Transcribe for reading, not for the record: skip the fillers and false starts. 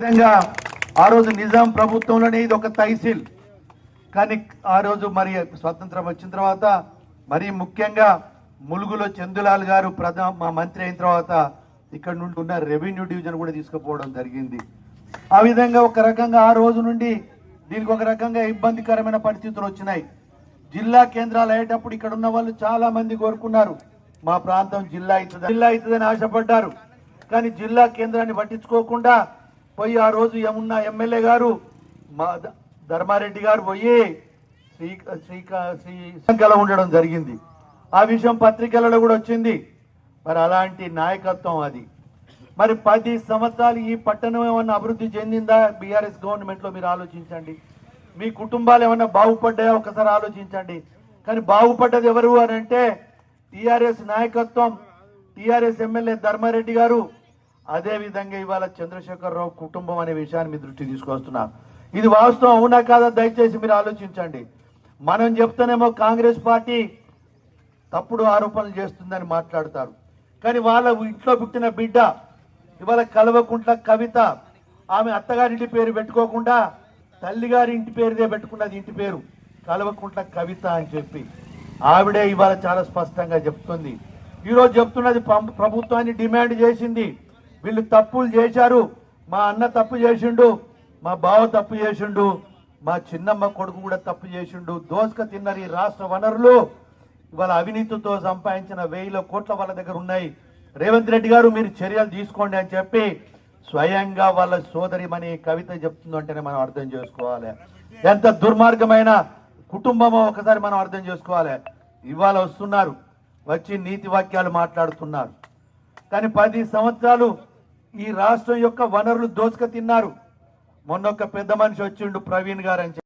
విధంగా ఆ రోజు నిజాం ప్రభుత్వంలోనే ఇది ఒక తహసీల్. కానీ ఆ రోజు మరి స్వతంత్రం వచ్చిన తర్వాత మరి ముఖ్యంగా ములుగులో చందులాల్ గారు మా మంత్రి అయిన తర్వాత ఇక్కడ నుండి ఉన్న రెవెన్యూ డివిజన్ కూడా తీసుకుపోవడం జరిగింది. ఆ విధంగా ఒక రకంగా ఆ రోజు నుండి దీనికి ఒక రకంగా ఇబ్బందికరమైన పరిస్థితులు వచ్చినాయి. జిల్లా కేంద్రాలు అయ్యేటప్పుడు ఇక్కడ ఉన్న వాళ్ళు చాలా మంది కోరుకున్నారు, మా ప్రాంతం జిల్లా అవుతుందని ఆశపడ్డారు. కానీ జిల్లా కేంద్రాన్ని పట్టించుకోకుండా పోయి ఆ రోజు ఏమున్న ఎమ్మెల్యే గారు మా ధర్మారెడ్డి గారు పోయి శ్రీకాళ ఉండడం జరిగింది. ఆ విషయం పత్రికలలో కూడా వచ్చింది. మరి అలాంటి నాయకత్వం అది. మరి 10 సంవత్సరాలు ఈ పట్టణం ఏమన్నా అభివృద్ధి చెందిందా? బీఆర్ఎస్ గవర్నమెంట్లో మీరు ఆలోచించండి. మీ కుటుంబాలు ఏమన్నా బాగుపడ్డాయా ఒకసారి ఆలోచించండి. కానీ బాగుపడ్డది ఎవరు అని అంటే టీఆర్ఎస్ నాయకత్వం, టీఆర్ఎస్ ఎమ్మెల్యే ధర్మారెడ్డి గారు, అదే విధంగా ఇవాళ చంద్రశేఖరరావు కుటుంబం అనే విషయాన్ని మీ దృష్టి తీసుకొస్తున్నారు. ఇది వాస్తవం అవునా కాదా దయచేసి మీరు ఆలోచించండి. మనం చెప్తానేమో కాంగ్రెస్ పార్టీ తప్పుడు ఆరోపణలు చేస్తుందని మాట్లాడతారు. కానీ వాళ్ళ ఇంట్లో పుట్టిన బిడ్డ ఇవాళ కల్వకుంట్ల కవిత, ఆమె అత్తగారింటి పేరు పెట్టుకోకుండా తల్లిగారి ఇంటి పేరుదే పెట్టుకున్నది, ఇంటి పేరు కల్వకుంట్ల కవిత అని చెప్పి ఆవిడే ఇవాళ చాలా స్పష్టంగా చెప్తుంది. ఈరోజు చెప్తున్నది ప్రభుత్వాన్ని డిమాండ్ చేసింది. వీళ్ళు తప్పులు చేశారు, మా అన్న తప్పు చేసిండు, మా బావ తప్పు చేసిండు, మా చిన్నమ్మ కొడుకు కూడా తప్పు చేసిండు, దోసుక తిన్నారు ఈ రాష్ట్ర వనరులు, ఇవాళ అవినీతితో సంపాదించిన 1000 కోట్ల వాళ్ళ దగ్గర ఉన్నాయి. రేవంత్ రెడ్డి గారు మీరు చర్యలు తీసుకోండి అని చెప్పి స్వయంగా వాళ్ళ సోదరిమణి కవిత చెప్తుందంటేనే మనం అర్థం చేసుకోవాలి ఎంత దుర్మార్గమైన కుటుంబమో ఒకసారి మనం అర్థం చేసుకోవాలి. ఇవాళ వస్తున్నారు, వచ్చి నీతి వాక్యాలు మాట్లాడుతున్నారు. కానీ 10 సంవత్సరాలు ఈ రాష్ట్రం యొక్క వనరులు దోచుక తిన్నారు. మొన్న ఒక పెద్ద మనిషి వచ్చిండు ప్రవీణ్ గారు అని